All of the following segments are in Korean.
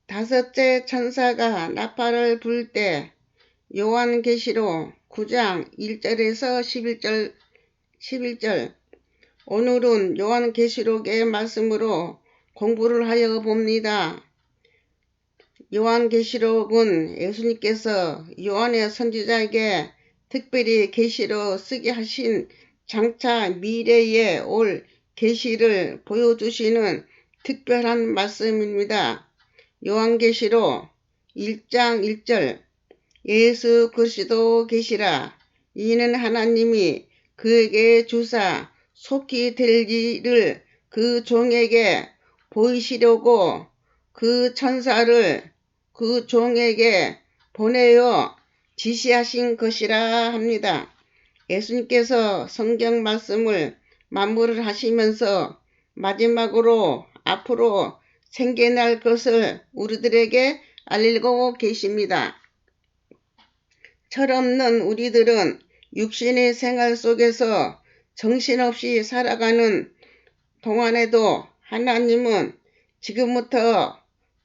다섯째 천사가 나팔을 불 때 요한계시록 9장 1절에서 11절 오늘은 요한계시록의 말씀으로 공부를 하여 봅니다. 요한계시록은 예수님께서 요한의 선지자에게 특별히 계시로 쓰게 하신 장차 미래에 올 계시를 보여주시는 특별한 말씀입니다. 요한계시록 1장 1절 예수 그리스도 계시라. 이는 하나님이 그에게 주사 속히 될 일을 그 종에게 보이시려고 그 천사를 그 종에게 보내어 지시하신 것이라 합니다. 예수님께서 성경 말씀을 만물을 하시면서 마지막으로 앞으로 생겨날 것을 우리들에게 알리고 계십니다. 철없는 우리들은 육신의 생활 속에서 정신없이 살아가는 동안에도 하나님은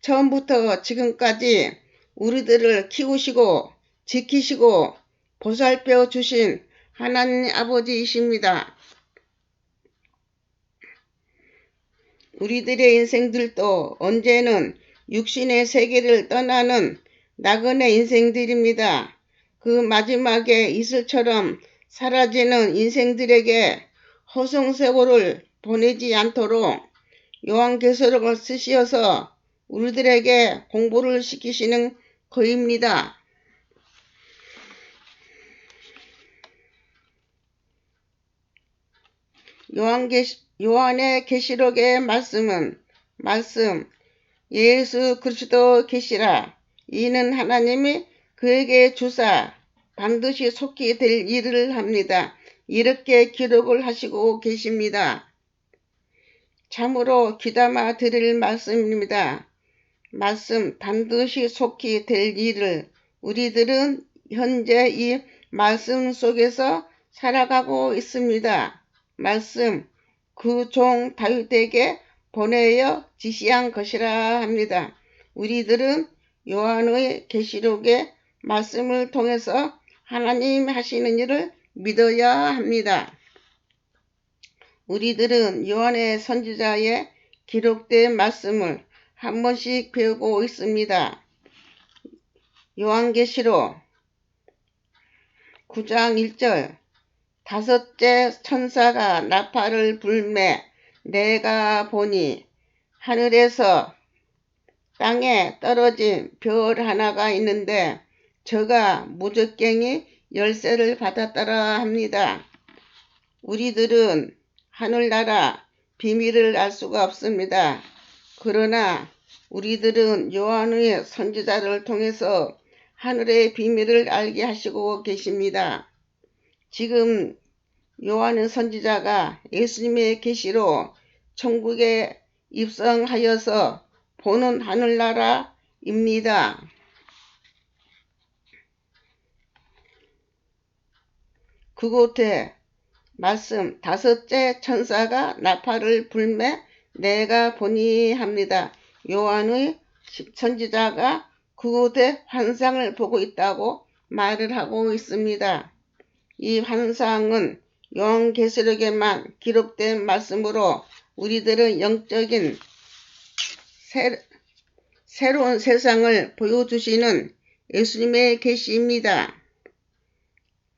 처음부터 지금까지 우리들을 키우시고 지키시고 보살펴 주신 하나님 아버지이십니다. 우리들의 인생들도 언제는 육신의 세계를 떠나는 나그네 인생들입니다. 그 마지막에 이슬처럼 사라지는 인생들에게 허송세월을 보내지 않도록 요한계시록을 쓰시어서 우리들에게 공부를 시키시는 거입니다. 요한의 계시록의 말씀 예수 그리스도 계시라. 이는 하나님이 그에게 주사 반드시 속히 될 일을 합니다. 이렇게 기록을 하시고 계십니다. 참으로 귀담아 드릴 말씀입니다. 말씀 반드시 속히 될 일을 우리들은 현재 이 말씀 속에서 살아가고 있습니다. 말씀 그 종 다윗에게 보내어 지시한 것이라 합니다. 우리들은 요한의 계시록의 말씀을 통해서 하나님 하시는 일을 믿어야 합니다. 우리들은 요한의 선지자의 기록된 말씀을 한 번씩 배우고 있습니다. 요한계시록 9장 1절 다섯째 천사가 나팔을 불매 내가 보니 하늘에서 땅에 떨어진 별 하나가 있는데 저가 무적갱이 열쇠를 받았더라 합니다. 우리들은 하늘나라 비밀을 알 수가 없습니다. 그러나 우리들은 요한의 선지자를 통해서 하늘의 비밀을 알게 하시고 계십니다. 지금 요한의 선지자가 예수님의 계시로 천국에 입성하여서 보는 하늘나라입니다. 그곳에 말씀 다섯째 천사가 나팔을 불매 내가 보니 합니다. 요한의 선지자가 그곳에 환상을 보고 있다고 말을 하고 있습니다. 이 환상은 요한계시록에만 기록된 말씀으로 우리들은 영적인 새로운 세상을 보여주시는 예수님의 계시입니다.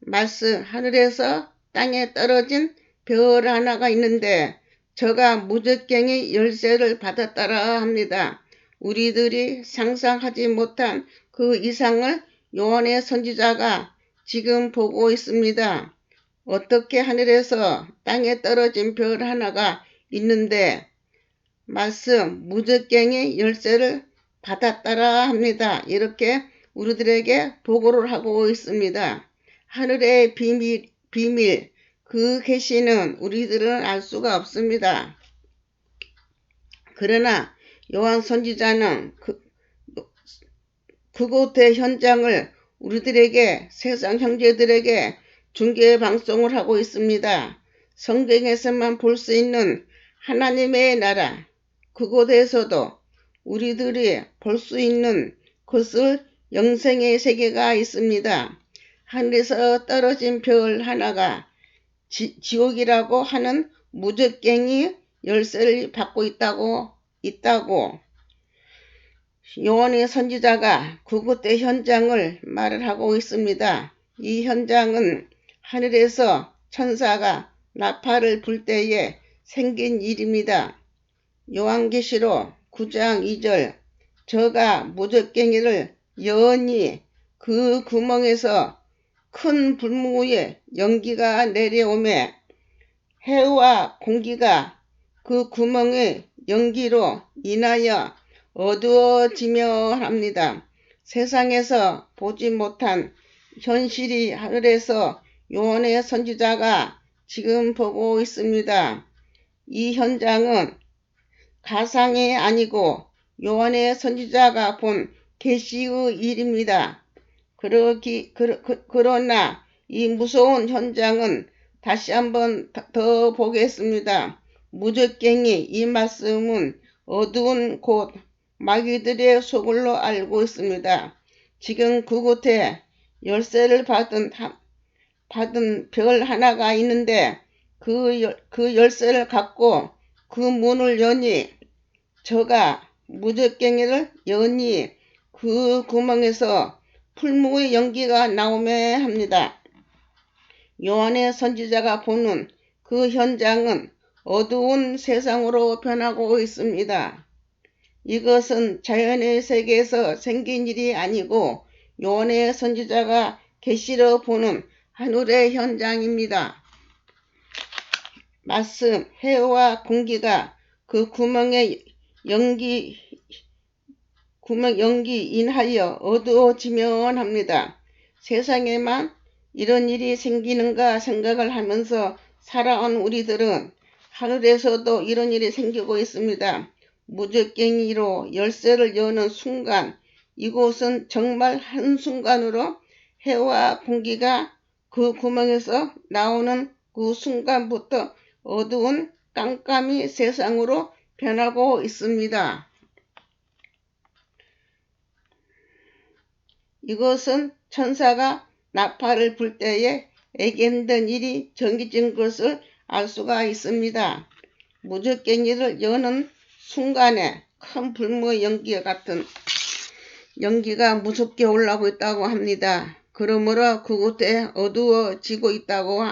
말씀 하늘에서 땅에 떨어진 별 하나가 있는데 저가 무적갱이 열쇠를 받았더라 합니다. 우리들이 상상하지 못한 그 이상을 요한의 선지자가 지금 보고 있습니다. 어떻게 하늘에서 땅에 떨어진 별 하나가 있는데 말씀 무적갱이 열쇠를 받았더라 합니다. 이렇게 우리들에게 보고를 하고 있습니다. 하늘의 비밀 그 계시는 우리들은 알 수가 없습니다. 그러나 요한 선지자는 그곳의 현장을 우리들에게 세상 형제들에게 중계 방송을 하고 있습니다. 성경에서만 볼 수 있는 하나님의 나라 그곳에서도 우리들이 볼 수 있는 것을 영생의 세계가 있습니다. 하늘에서 떨어진 별 하나가 지옥이라고 하는 무적갱이 열쇠를 받고 있다고 요한의 선지자가 그곳의 현장을 말을 하고 있습니다. 이 현장은 하늘에서 천사가 나팔을 불 때에 생긴 일입니다. 요한계시록 9장 2절 저가 무적갱이를 여니 그 구멍에서 큰 불무의 연기가 내려오매 해와 공기가 그 구멍의 연기로 인하여 어두워지며 합니다. 세상에서 보지 못한 현실이 하늘에서 요한의 선지자가 지금 보고 있습니다. 이 현장은 가상이 아니고 요한의 선지자가 본 계시의 일입니다. 그러나 이 무서운 현장은 다시 한번 더 보겠습니다. 무적갱이 이 말씀은 어두운 곳 마귀들의 소굴로 알고 있습니다. 지금 그곳에 열쇠를 받은 별 하나가 있는데 그 열쇠를 갖고 그 문을 여니 저가 무적갱이를 여니 그 구멍에서 풀무의 연기가 나오매 합니다. 요한의 선지자가 보는 그 현장은 어두운 세상으로 변하고 있습니다. 이것은 자연의 세계에서 생긴 일이 아니고 요한의 선지자가 계시로 보는 하늘의 현장입니다. 말씀 해와 공기가 그 구멍에 연기 인하여 어두워지면 합니다. 세상에만 이런 일이 생기는가 생각을 하면서 살아온 우리들은 하늘에서도 이런 일이 생기고 있습니다. 무적갱이로 열쇠를 여는 순간 이곳은 정말 한순간으로 해와 공기가 그 구멍에서 나오는 그 순간부터 어두운 깜깜이 세상으로 변하고 있습니다. 이것은 천사가 나팔을 불 때에 애견된 일이 정해진 것을 알 수가 있습니다. 무적갱이를 여는 순간에 큰 불의 연기와 같은 연기가 무섭게 올라오고 있다고 합니다. 그러므로 그곳에 어두워지고 있다고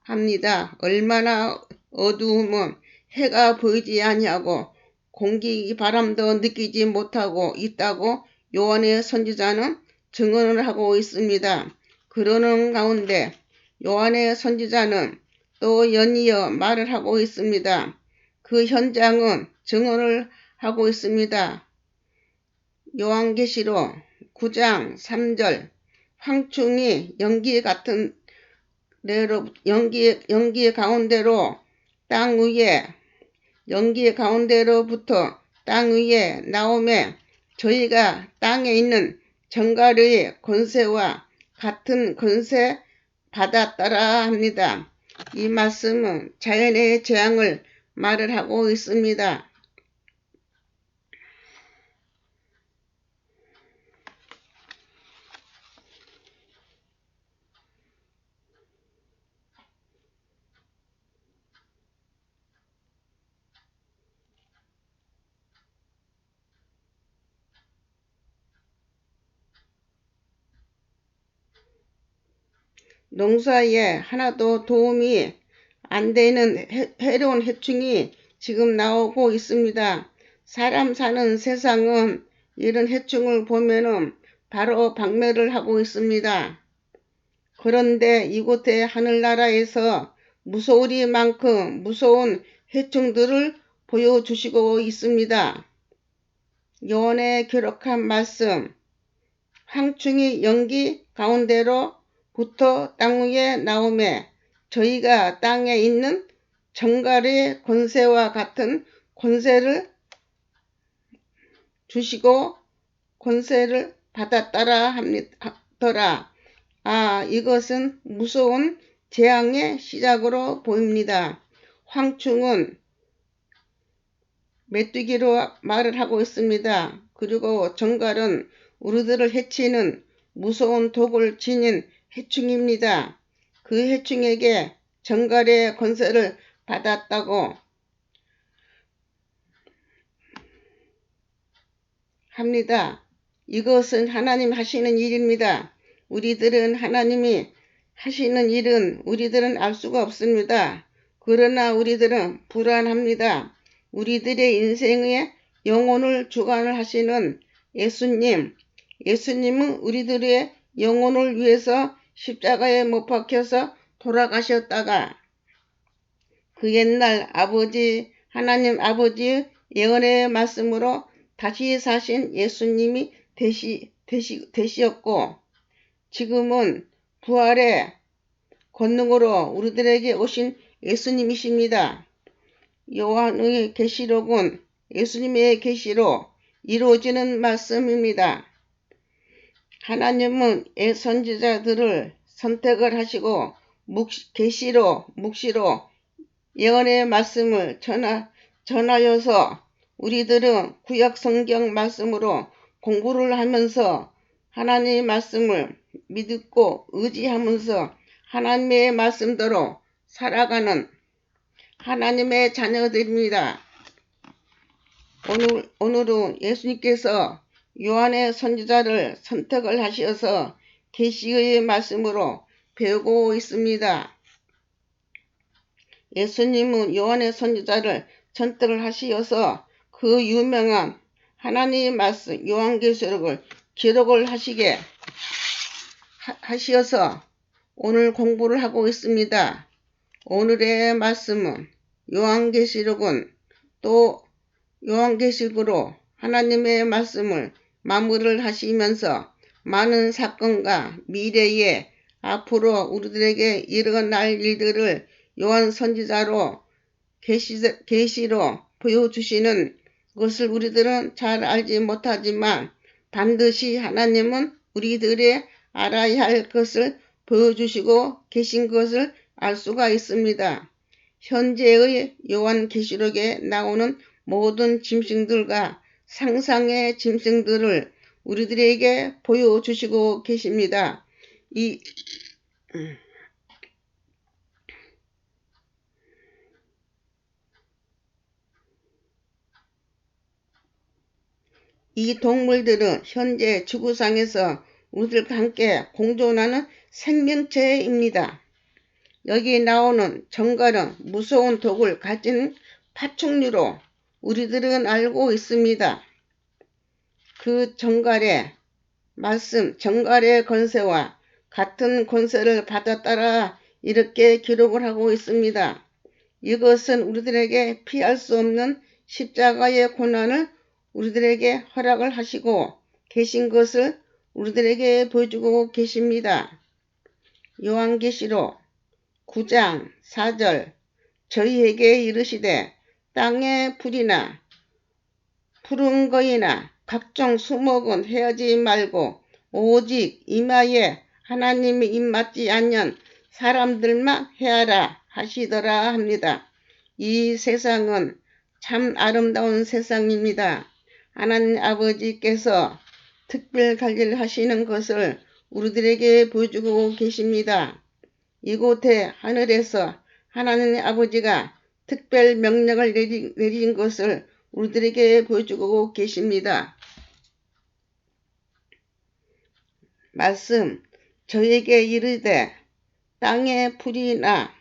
합니다. 얼마나 어두우면 해가 보이지 아니하고 공기 바람도 느끼지 못하고 있다고 요한의 선지자는 증언을 하고 있습니다. 그러는 가운데 요한의 선지자는 또 연이어 말을 하고 있습니다. 그 현장은 증언을 하고 있습니다. 요한계시록 9장 3절 황충이 연기 가운데로 땅 위에 연기 가운데로부터 땅 위에 나오매 저희가 땅에 있는 정갈의 권세와 같은 권세 받았더라 합니다. 이 말씀은 자연의 재앙을 말을 하고 있습니다. 농사에 하나도 도움이 안 되는 해로운 해충이 지금 나오고 있습니다. 사람 사는 세상은 이런 해충을 보면은 바로 박멸을 하고 있습니다. 그런데 이곳의 하늘나라에서 무서우리만큼 무서운 해충들을 보여주시고 있습니다. 요한에 기록한 말씀 황충이 연기 가운데로 부터 땅 위에 나오매 저희가 땅에 있는 정갈의 권세와 같은 권세를 주시고 권세를 받았더라 하더라. 이것은 무서운 재앙의 시작으로 보입니다. 황충은 메뚜기로 말을 하고 있습니다. 그리고 정갈은 우리들을 해치는 무서운 독을 지닌 해충입니다. 그 해충에게 정갈의 권세를 받았다고 합니다. 이것은 하나님 하시는 일입니다. 우리들은 하나님이 하시는 일은 우리들은 알 수가 없습니다. 그러나 우리들은 불안합니다. 우리들의 인생의 영혼을 주관을 하시는 예수님은 우리들의 영혼을 위해서 십자가에 못 박혀서 돌아가셨다가 그 옛날 하나님 아버지의 예언의 말씀으로 다시 사신 예수님이 되시었고, 지금은 부활의 권능으로 우리들에게 오신 예수님이십니다. 요한의 계시록은 예수님의 계시로 이루어지는 말씀입니다. 하나님은 선지자들을 선택을 하시고 계시로 묵시로 예언의 말씀을 전하여서 우리들은 구약 성경 말씀으로 공부를 하면서 하나님의 말씀을 믿고 의지하면서 하나님의 말씀대로 살아가는 하나님의 자녀들입니다. 오늘은 예수님께서 요한의 선지자를 선택을 하셔서 계시의 말씀으로 배우고 있습니다. 예수님은 요한의 선지자를 선택을 하시어서 그 유명한 하나님의 말씀 요한계시록을 기록을 하시어서 오늘 공부를 하고 있습니다. 오늘의 말씀은 요한계시록은 또 요한계시록으로 하나님의 말씀을 마무리를 하시면서 많은 사건과 미래에 앞으로 우리들에게 일어날 일들을 요한 선지자로 계시로 보여주시는 것을 우리들은 잘 알지 못하지만 반드시 하나님은 우리들의 알아야 할 것을 보여주시고 계신 것을 알 수가 있습니다. 현재의 요한계시록에 나오는 모든 짐승들과 상상의 짐승들을 우리들에게 보여주시고 계십니다. 이 동물들은 현재 지구상에서 우리들과 함께 공존하는 생명체입니다. 여기 나오는 정갈은 무서운 독을 가진 파충류로 우리들은 알고 있습니다. 그 정갈의 말씀, 정갈의 권세와 같은 권세를 받았다라 이렇게 기록을 하고 있습니다. 이것은 우리들에게 피할 수 없는 십자가의 고난을 우리들에게 허락을 하시고 계신 것을 우리들에게 보여주고 계십니다. 요한계시록 9장 4절 저희에게 이르시되 땅의 풀이나 푸른 거이나 각종 수목은 헤어지 말고 오직 이마에 하나님이 입맞지 않는 사람들만 헤아라 하시더라 합니다. 이 세상은 참 아름다운 세상입니다. 하나님 아버지께서 특별 관리를 하시는 것을 우리들에게 보여주고 계십니다. 이곳에 하늘에서 하나님 아버지가 특별 명령을 내린 것을 우리들에게 보여주고 계십니다. 말씀 저에게 이르되 땅의 풀이나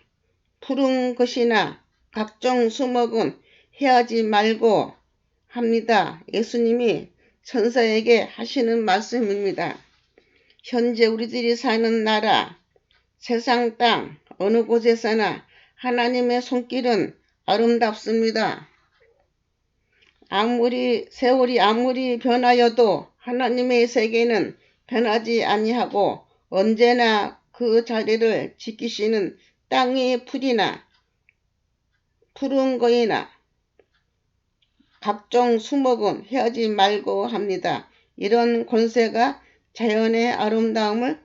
푸른 것이나 각종 수목은 해하지 말고 합니다. 예수님이 천사에게 하시는 말씀입니다. 현재 우리들이 사는 나라, 세상 땅 어느 곳에서나 하나님의 손길은 아름답습니다. 세월이 아무리 변하여도 하나님의 세계는 변하지 아니하고 언제나 그 자리를 지키시는 땅의 풀이나 푸른 거이나 각종 수목은 헤어지 말고 합니다. 이런 권세가 자연의 아름다움을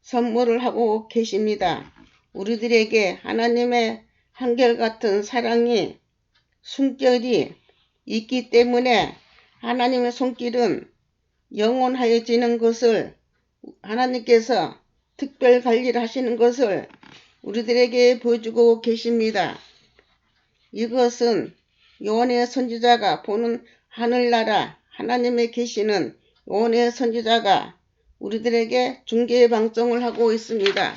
선물을 하고 계십니다. 우리들에게 하나님의 한결같은 사랑이 숨결이 있기 때문에 하나님의 손길은 영원하여지는 것을, 하나님께서 특별 관리를 하시는 것을 우리들에게 보여주고 계십니다. 이것은 요한의 선지자가 보는 하늘나라 하나님의 계시는 요한의 선지자가 우리들에게 중계 방송을 하고 있습니다.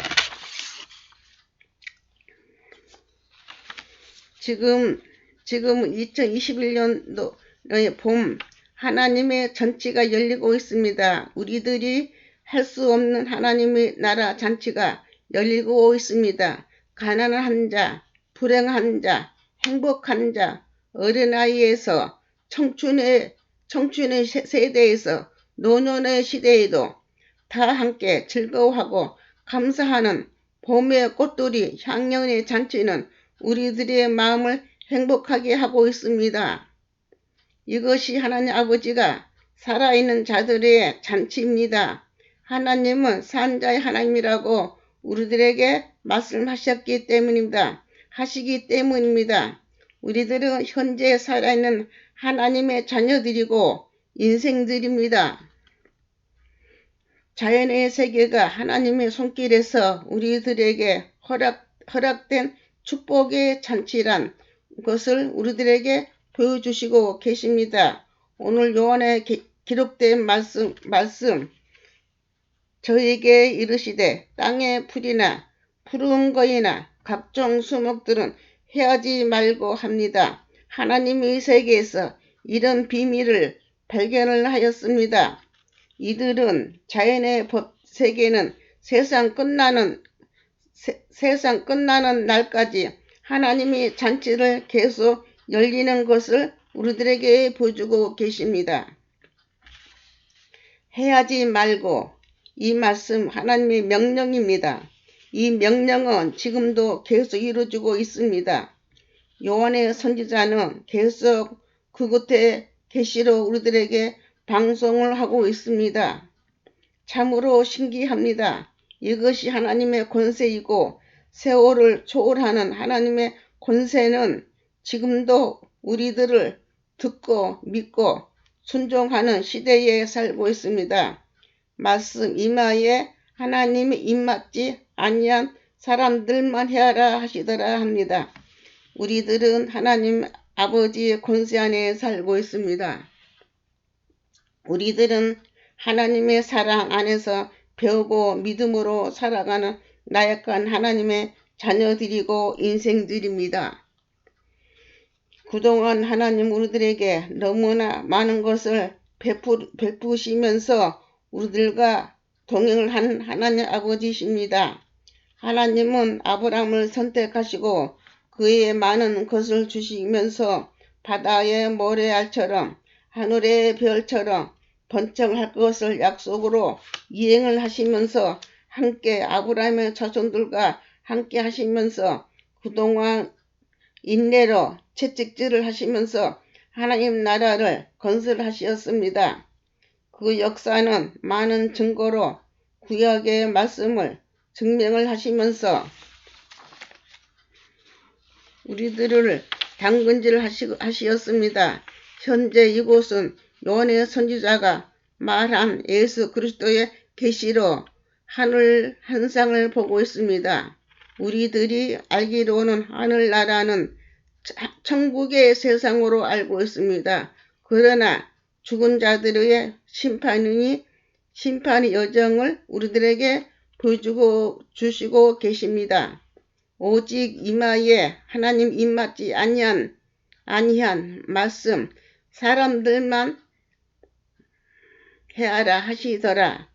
지금 2021년도의 봄 하나님의 잔치가 열리고 있습니다. 우리들이 할 수 없는 하나님의 나라 잔치가 열리고 있습니다. 가난한 자, 불행한 자, 행복한 자, 어린아이에서 청춘의 세대에서 노년의 시대에도 다 함께 즐거워하고 감사하는 봄의 꽃들이 향연의 잔치는 우리들의 마음을 행복하게 하고 있습니다. 이것이 하나님 아버지가 살아있는 자들의 잔치입니다. 하나님은 산자의 하나님이라고 우리들에게 말씀하시기 때문입니다. 우리들은 현재 살아있는 하나님의 자녀들이고 인생들입니다. 자연의 세계가 하나님의 손길에서 우리들에게 허락된 축복의 잔치란 것을 우리들에게 보여주시고 계십니다. 오늘 요한에 기록된 말씀 저에게 이르시되 땅의 풀이나 푸른 거이나 각종 수목들은 해하지 말고 합니다. 하나님의 세계에서 이런 비밀을 발견을 하였습니다. 이들은 자연의 법 세계는 세상 끝나는 날까지 하나님이 잔치를 계속 열리는 것을 우리들에게 보여주고 계십니다. 해하지 말고, 이 말씀 하나님의 명령입니다. 이 명령은 지금도 계속 이루어지고 있습니다. 요한의 선지자는 계속 그곳에 계시로 우리들에게 방송을 하고 있습니다. 참으로 신기합니다. 이것이 하나님의 권세이고 세월을 초월하는 하나님의 권세는 지금도 우리들을 듣고 믿고 순종하는 시대에 살고 있습니다. 말씀 이마에 하나님이 입맞지 아니한 사람들만 해하라 하시더라 합니다. 우리들은 하나님 아버지의 권세 안에 살고 있습니다. 우리들은 하나님의 사랑 안에서 배우고 믿음으로 살아가는 나약한 하나님의 자녀들이고 인생들입니다. 그동안 하나님 우리들에게 너무나 많은 것을 베푸시면서 우리들과 동행을 한 하나님 아버지십니다. 하나님은 아브라함을 선택하시고 그의 많은 것을 주시면서 바다의 모래알처럼 하늘의 별처럼 번창할 것을 약속으로 이행을 하시면서 함께 아브라함의 자손들과 함께 하시면서 그동안 인내로 채찍질을 하시면서 하나님 나라를 건설하셨습니다. 그 역사는 많은 증거로 구약의 말씀을 증명을 하시면서 우리들을 당근질 하시었습니다. 현재 이곳은 요한의 선지자가 말한 예수 그리스도의 계시로 하늘 한상을 보고 있습니다. 우리들이 알기로는 하늘나라는 천국의 세상으로 알고 있습니다. 그러나 죽은 자들의 심판의 여정을 우리들에게 보여주시고 계십니다. 오직 이마에 하나님 입맞지 아니한 말씀 사람들만 해하라 하시더라.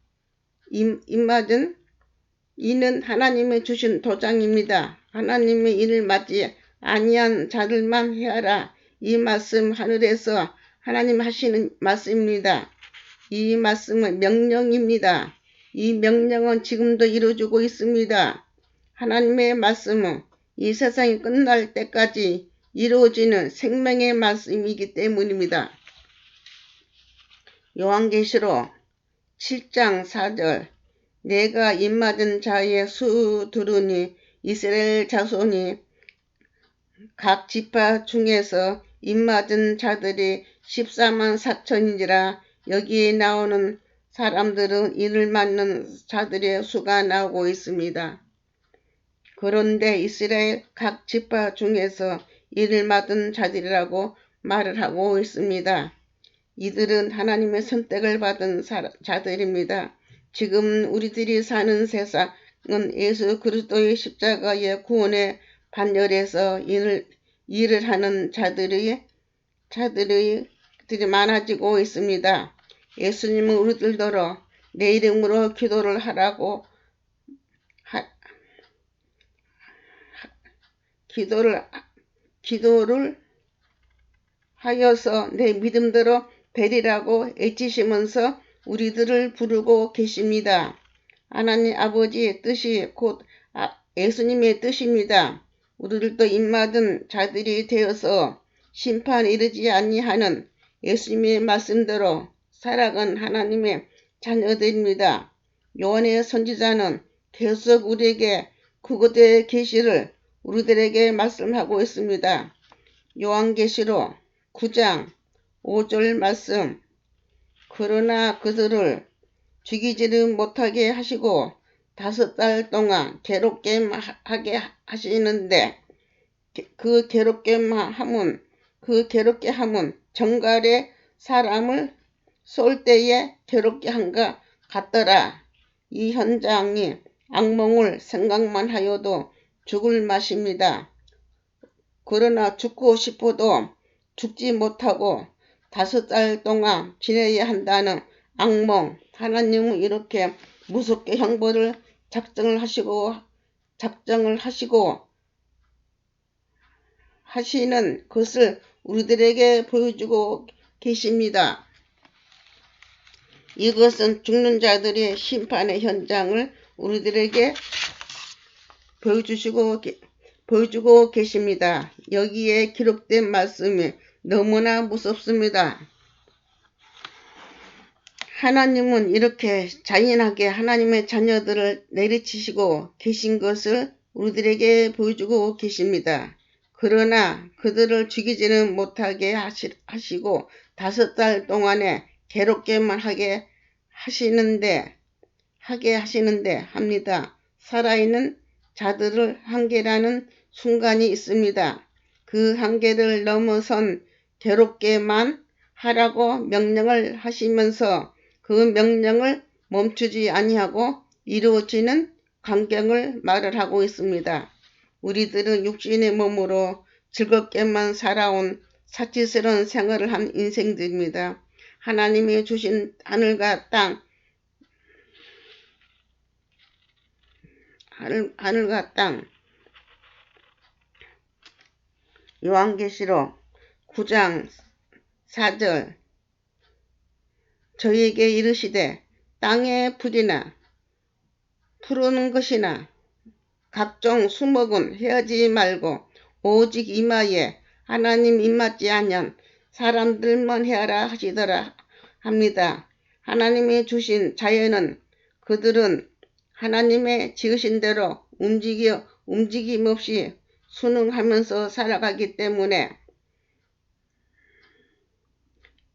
입맞은 이는 하나님의 주신 도장입니다. 하나님의 일을 맞지 아니한 자들만 해하라. 이 말씀 하늘에서 하나님 하시는 말씀입니다. 이 말씀은 명령입니다. 이 명령은 지금도 이루어지고 있습니다. 하나님의 말씀은 이 세상이 끝날 때까지 이루어지는 생명의 말씀이기 때문입니다. 요한계시록 7장 4절 내가 입맞은 자의 수 들으니 이스라엘 자손이 각 지파 중에서 입맞은 자들이 14만 4천이니라. 여기에 나오는 사람들은 이를 맞는 자들의 수가 나오고 있습니다. 그런데 이스라엘 각 지파 중에서 이를 맞은 자들이라고 말을 하고 있습니다. 이들은 하나님의 선택을 받은 자들입니다. 지금 우리들이 사는 세상은 예수 그리스도의 십자가의 구원의 반열에서 일을 하는 자들이 많아지고 있습니다. 예수님은 우리들더러 내 이름으로 기도를 하라고 기도를 하여서 내 믿음대로 되리라고 애치시면서 우리들을 부르고 계십니다. 하나님 아버지의 뜻이 곧 예수님의 뜻입니다. 우리들도 입맞은 자들이 되어서 심판에 이르지 아니하는 예수님의 말씀대로 살아간 하나님의 자녀들입니다. 요한의 선지자는 계속 우리에게 그것의 계시를 우리들에게 말씀하고 있습니다. 요한계시록 9장 5절 말씀. 그러나 그들을 죽이지는 못하게 하시고 5달 동안 괴롭게 하게 하시는데 그 괴롭게 함은 정갈에 사람을 쏠 때에 괴롭게 한것 같더라. 이 현장이 악몽을 생각만 하여도 죽을 맛입니다. 그러나 죽고 싶어도 죽지 못하고 5달 동안 지내야 한다는 악몽. 하나님은 이렇게 무섭게 형벌을 작정을 하시고 하시는 것을 우리들에게 보여주고 계십니다. 이것은 죽는 자들의 심판의 현장을 우리들에게 보여주고 계십니다. 여기에 기록된 말씀이 너무나 무섭습니다. 하나님은 이렇게 잔인하게 하나님의 자녀들을 내리치시고 계신 것을 우리들에게 보여주고 계십니다. 그러나 그들을 죽이지는 못하게 하시고 5달 동안에 괴롭게만 하게 하시는데 합니다. 살아있는 자들을 한계라는 순간이 있습니다. 그 한계를 넘어선 괴롭게만 하라고 명령을 하시면서 그 명령을 멈추지 아니하고 이루어지는 광경을 말을 하고 있습니다. 우리들은 육신의 몸으로 즐겁게만 살아온 사치스러운 생활을 한 인생들입니다. 하나님이 주신 하늘과 땅 요한계시록 9장 4절. 저희에게 이르시되 땅의 풀이나 푸르는 것이나 각종 수목은 헤어지지 말고 오직 이마에 하나님 입맞지 아니한 사람들만 헤아라 하시더라 합니다. 하나님이 주신 자연은 그들은 하나님의 지으신 대로 움직임 없이 순응하면서 살아가기 때문에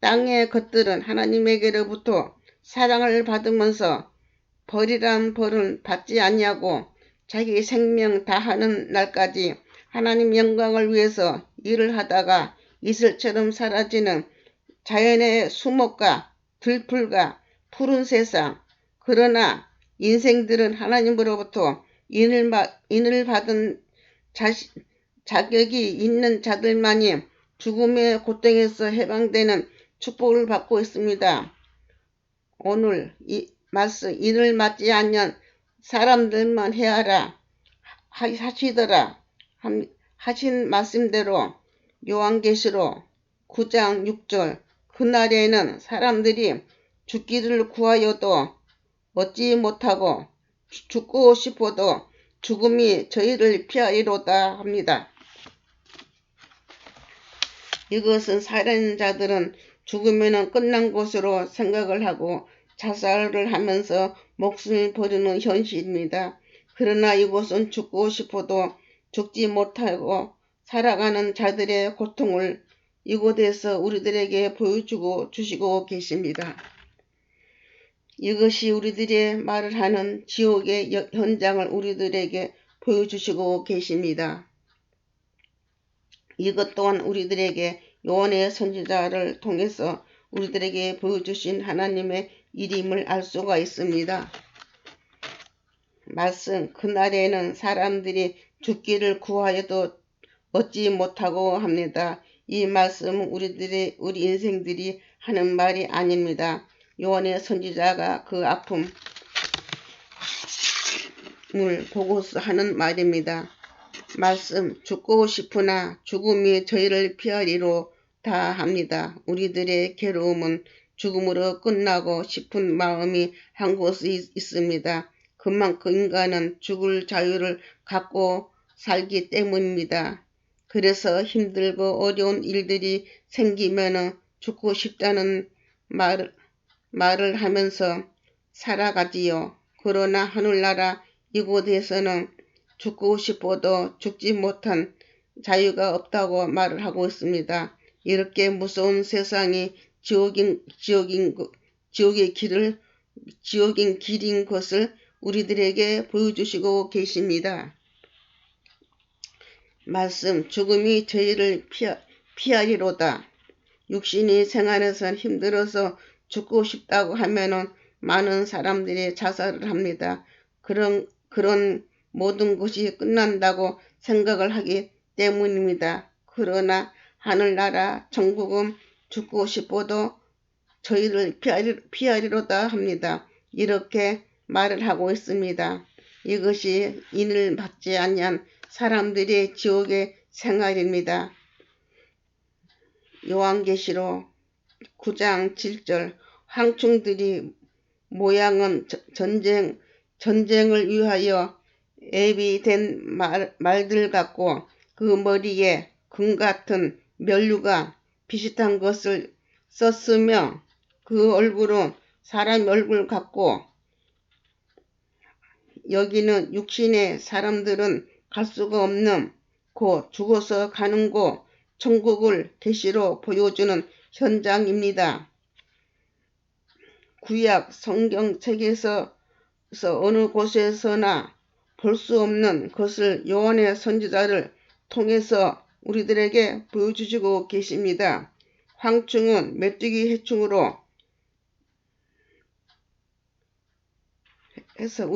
땅의 것들은 하나님에게로부터 사랑을 받으면서 벌이란 벌은 받지 아니하고 자기 생명 다하는 날까지 하나님 영광을 위해서 일을 하다가 이슬처럼 사라지는 자연의 수목과 들풀과 푸른 세상. 그러나 인생들은 하나님으로부터 인을 받은 자격이 있는 자들만이 죽음의 고통에서 해방되는 축복을 받고 있습니다. 오늘 이 말씀 인을 맞지 않는 사람들만 헤아라 하시더라 하신 말씀대로 요한계시록 9장 6절. 그날에는 사람들이 죽기를 구하여도 얻지 못하고 죽고 싶어도 죽음이 저희를 피하리로다 합니다. 이것은 살인자들은 죽으면 끝난 것으로 생각을 하고 자살을 하면서 목숨을 버리는 현실입니다. 그러나 이것은 죽고 싶어도 죽지 못하고 살아가는 자들의 고통을 이곳에서 우리들에게 보여주시고 계십니다. 이것이 우리들의 말을 하는 지옥의 현장을 우리들에게 보여주시고 계십니다. 이것 또한 우리들에게 요한의 선지자를 통해서 우리들에게 보여주신 하나님의 일임을 알 수가 있습니다. 말씀, 그날에는 사람들이 죽기를 구하여도 얻지 못하고 합니다. 이 말씀은 우리 인생들이 하는 말이 아닙니다. 요한의 선지자가 그 아픔을 보고서 하는 말입니다. 말씀, 죽고 싶으나 죽음이 저희를 피하리로 다 합니다. 우리들의 괴로움은 죽음으로 끝나고 싶은 마음이 한 곳에 있습니다. 그만큼 인간은 죽을 자유를 갖고 살기 때문입니다. 그래서 힘들고 어려운 일들이 생기면 죽고 싶다는 말을 하면서 살아가지요. 그러나 하늘나라 이곳에서는 죽고 싶어도 죽지 못한 자유가 없다고 말을 하고 있습니다. 이렇게 무서운 세상이 지옥인 길인 것을 우리들에게 보여주시고 계십니다. 말씀, 죽음이 저희를 피하리로다. 육신이 생활에서 힘들어서 죽고 싶다고 하면은 많은 사람들이 자살을 합니다. 그런 모든 것이 끝난다고 생각을 하기 때문입니다. 그러나 하늘나라 천국은 죽고 싶어도 저희를 피하리로다 합니다. 이렇게 말을 하고 있습니다. 이것이 인을 받지 아니한 사람들의 지옥의 생활입니다. 요한계시록 9장 7절 황충들이 모양은 전쟁을 위하여 예비된 말들 같고 그 머리에 금같은 면류가 비슷한 것을 썼으며 그 얼굴은 사람 얼굴 같고 여기는 육신의 사람들은 갈 수가 없는 곧 죽어서 가는 곳 천국을 계시로 보여주는 현장입니다. 구약 성경책에서 어느 곳에서나 볼 수 없는 것을 요한의 선지자를 통해서 우리들에게 보여주시고 계십니다. 황충은 메뚜기 해충으로 해서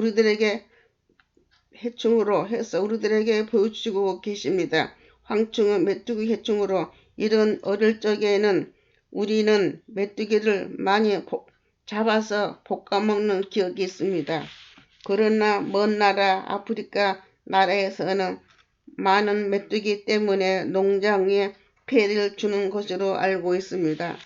우리들에게 보여주시고 계십니다. 황충은 메뚜기 해충으로 이런 어릴 적에는 우리는 메뚜기를 많이 잡아서 볶아먹는 기억이 있습니다. 그러나 먼 나라 아프리카 나라에서는 많은 메뚜기 때문에 농장에 폐해를 주는 것으로 알고 있습니다.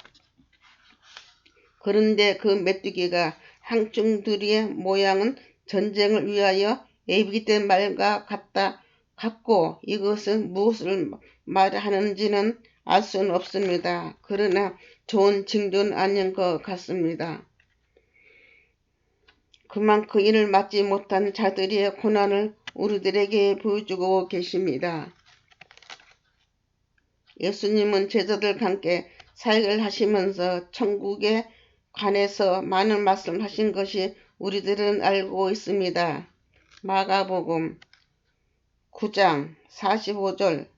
그런데 그 메뚜기가 황충들의 모양은 전쟁을 위하여 예비된 말과 같고 이것은 무엇을 말하는지는 알 수는 없습니다. 그러나 좋은 징조는 아닌 것 같습니다. 그만큼 이를 맞지 못한 자들의 고난을 우리들에게 보여주고 계십니다. 예수님은 제자들과 함께 사역을 하시면서 천국에 관해서 많은 말씀을 하신 것이 우리들은 알고 있습니다. 마가복음 9장 45절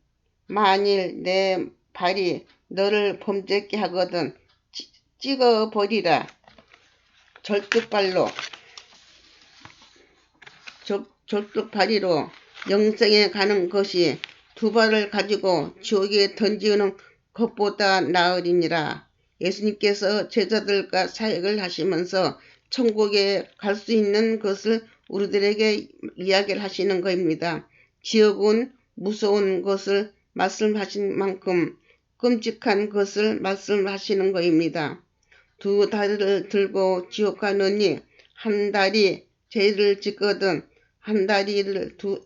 만일 내 발이 너를 범죄케 하거든 찍어버리라. 절뚝발이로 영생에 가는 것이 두 발을 가지고 지옥에 던지는 것보다 나으리니라. 예수님께서 제자들과 사역을 하시면서 천국에 갈 수 있는 것을 우리들에게 이야기를 하시는 것입니다. 지옥은 무서운 것을 말씀하신 만큼 끔찍한 것을 말씀하시는 것입니다. 두 다리를 들고 지옥 가느니 한 다리 죄를 짓거든 한 다리를 두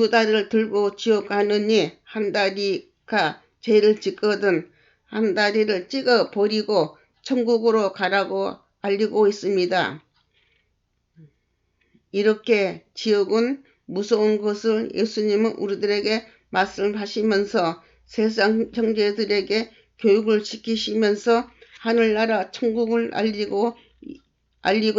다리를 들고 지옥 가느니 한 다리가 죄를 짓거든 한 다리를 찍어 버리고 천국으로 가라고 알리고 있습니다. 이렇게 지옥은 무서운 것을 예수님은 우리들에게 말씀하시면서 세상 형제들에게 교육을 시키시면서 하늘나라 천국을 알리고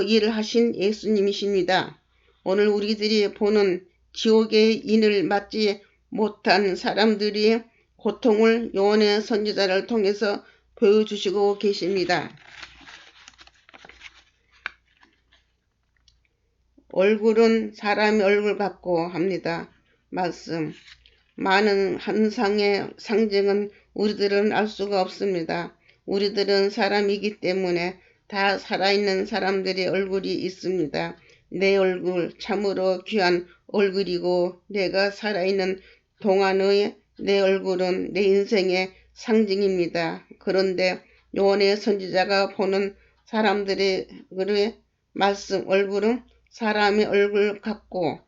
일을 하신 예수님이십니다. 오늘 우리들이 보는 지옥의 인을 맞지 못한 사람들이 고통을 요한의 선지자를 통해서 보여주시고 계십니다. 얼굴은 사람의 얼굴 같고 합니다. 말씀. 많은 환상의 상징은 우리들은 알 수가 없습니다. 우리들은 사람이기 때문에 다 살아있는 사람들의 얼굴이 있습니다. 내 얼굴 참으로 귀한 얼굴이고 내가 살아있는 동안의 내 얼굴은 내 인생의 상징입니다. 그런데 요한의 선지자가 보는 사람들의 말씀 얼굴은 사람의 얼굴 같고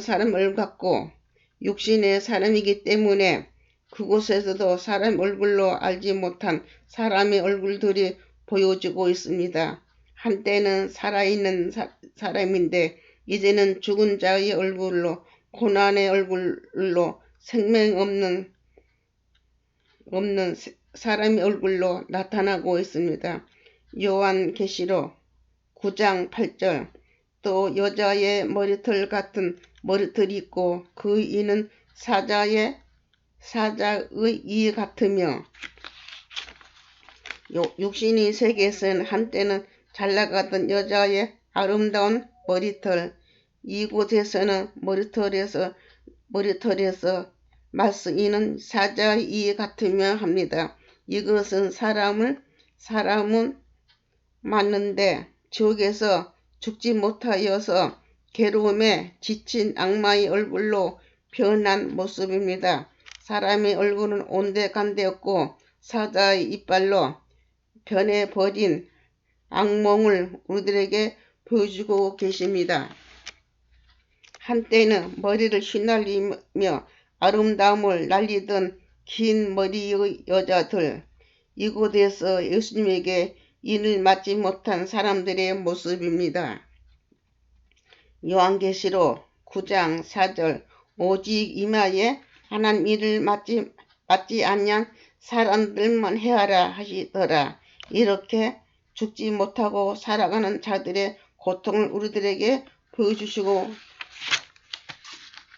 사람 얼굴 같고 육신의 사람이기 때문에 그곳에서도 사람 얼굴로 알지 못한 사람의 얼굴들이 보여지고 있습니다. 한때는 살아있는 사람인데 이제는 죽은 자의 얼굴로 고난의 얼굴로 생명 없는 사람의 얼굴로 나타나고 있습니다. 요한계시록 9장 8절 또 여자의 머리털 같은 머리털이 있고 그 이는 사자의 이 같으며 육신의 세계에서는 한때는 잘나가던 여자의 아름다운 머리털 이곳에서는 머리털에서 말씀 이는 사자의 이 같으며 합니다. 이것은 사람은 맞는데 지옥에서 죽지 못하여서 괴로움에 지친 악마의 얼굴로 변한 모습입니다. 사람의 얼굴은 온데간데 없고 사자의 이빨로 변해버린 악몽을 우리들에게 보여주고 계십니다. 한때는 머리를 휘날리며 아름다움을 날리던 긴 머리의 여자들 이곳에서 예수님에게 인을 맞지 못한 사람들의 모습입니다. 요한계시록 9장 4절 오직 이마에 하나님 일을 맞지 아니한 사람들만 해하라 하시더라. 이렇게 죽지 못하고 살아가는 자들의 고통을 우리들에게 보여주시고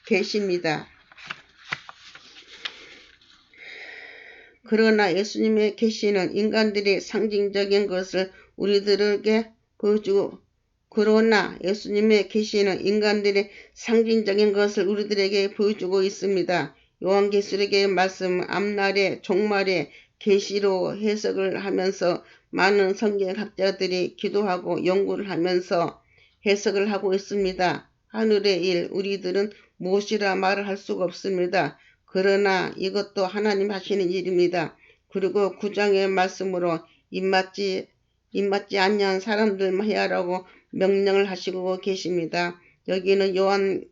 계십니다. 그러나 예수님의 계시는 인간들의 상징적인 것을 우리들에게 보여주고 있습니다. 요한계시록의 말씀 앞날의 종말의 계시로 해석을 하면서 많은 성경학자들이 기도하고 연구를 하면서 해석을 하고 있습니다. 하늘의 일 우리들은 무엇이라 말을 할 수가 없습니다. 그러나 이것도 하나님 하시는 일입니다. 그리고 9장의 말씀으로 입맞지 않는 사람들만 해야라고 명령을 하시고 계십니다. 여기는 요한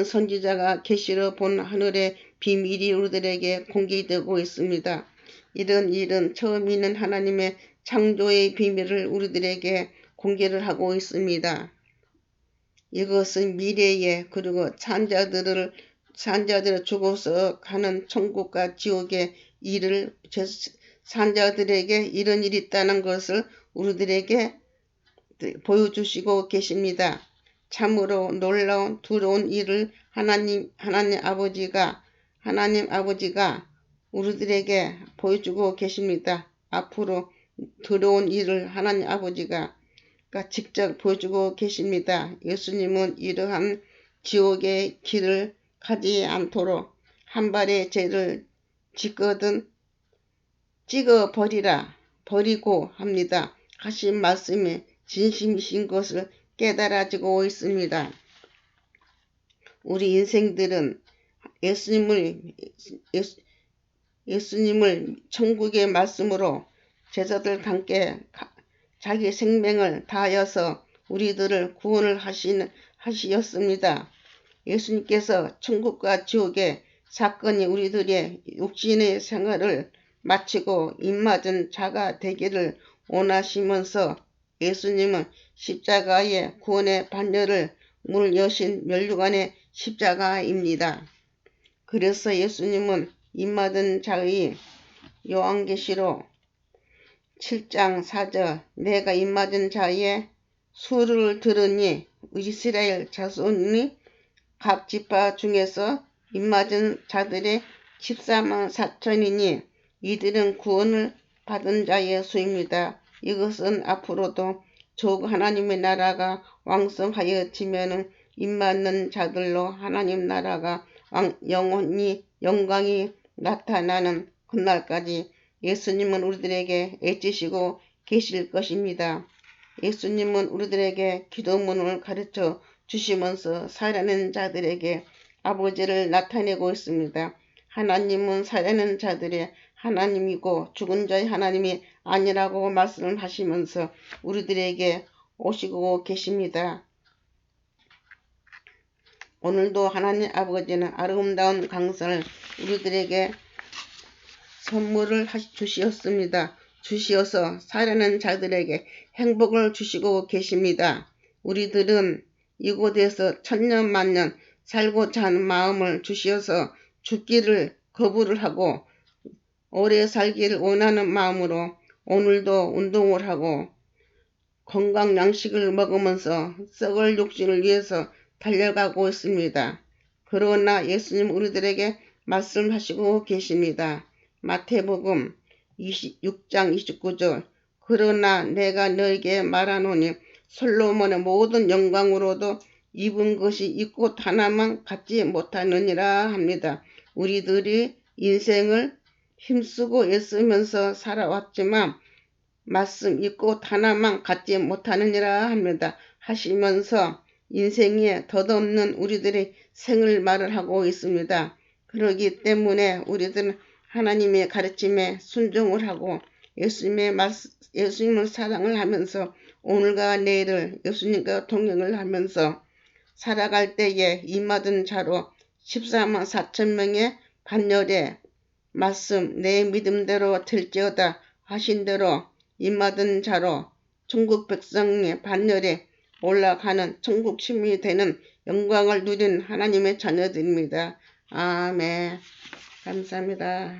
선지자가 계시로 본 하늘의 비밀이 우리들에게 공개되고 있습니다. 이런 일은 처음 있는 하나님의 창조의 비밀을 우리들에게 공개를 하고 있습니다. 이것은 미래에 그리고 산자들을 죽어서 가는 천국과 지옥의 일을 산자들에게 이런 일이 있다는 것을 우리들에게 보여주시고 계십니다. 참으로 놀라운 두려운 일을 하나님 아버지가 우리들에게 보여주고 계십니다. 앞으로 두려운 일을 하나님 아버지가 직접 보여주고 계십니다. 예수님은 이러한 지옥의 길을 가지 않도록 한 발의 죄를 버리고 합니다. 하신 말씀이 진심이신 것을 깨달아지고 있습니다. 우리 인생들은 예수님을 천국의 말씀으로 제자들과 함께 자기 생명을 다하여서 우리들을 구원을 하시었습니다. 예수님께서 천국과 지옥의 사건이 우리들의 육신의 생활을 마치고 입맞은 자가 되기를 원하시면서 예수님은 십자가의 구원의 반열을 문을 여신 면류관의 십자가입니다. 그래서 예수님은 입맞은 자의 요한계시록 7장 4절 내가 입맞은 자의 수를 들으니 이스라엘 자손이 각 지파 중에서 입맞은 자들의 14만 4천이니 이들은 구원을 받은 자의 수입니다. 이것은 앞으로도 즉 하나님의 나라가 왕성하여지면은 입맞는 자들로 하나님 나라가 영광이 나타나는 그날까지 예수님은 우리들에게 애쓰시고 계실 것입니다. 예수님은 우리들에게 기도문을 가르쳐 주시면서 살아있는 자들에게 아버지를 나타내고 있습니다. 하나님은 살아있는 자들의 하나님이고 죽은 자의 하나님이 아니라고 말씀을 하시면서 우리들에게 오시고 계십니다. 오늘도 하나님 아버지는 아름다운 강산을 우리들에게 선물을 주시어서 살아있는 자들에게 행복을 주시고 계십니다. 우리들은 이곳에서 천년 만년 살고자 하는 마음을 주시어서 죽기를 거부를 하고 오래 살기를 원하는 마음으로 오늘도 운동을 하고 건강 양식을 먹으면서 썩을 육신을 위해서 달려가고 있습니다. 그러나 예수님 우리들에게 말씀하시고 계십니다. 마태복음 26장 29절 그러나 내가 너에게 말하노니 솔로몬의 모든 영광으로도 입은 것이 이 꽃 하나만 갖지 못하느니라 합니다. 우리들이 인생을 힘쓰고 애쓰면서 살아왔지만 말씀 이 꽃 하나만 갖지 못하느니라 합니다. 하시면서 인생에 덧없는 우리들의 생을 하고 있습니다. 그렇기 때문에 우리들은 하나님의 가르침에 순종을 하고 예수님을 사랑을 하면서 오늘과 내일을 예수님과 동행을 하면서 살아갈 때에 입맞은 자로 14만 4천 명의 반열에 말씀 내 믿음대로 될지어다 하신 대로 입맞은 자로 천국 백성의 반열에 올라가는 천국 시민이 되는 영광을 누린 하나님의 자녀들입니다. 아멘. 감사합니다.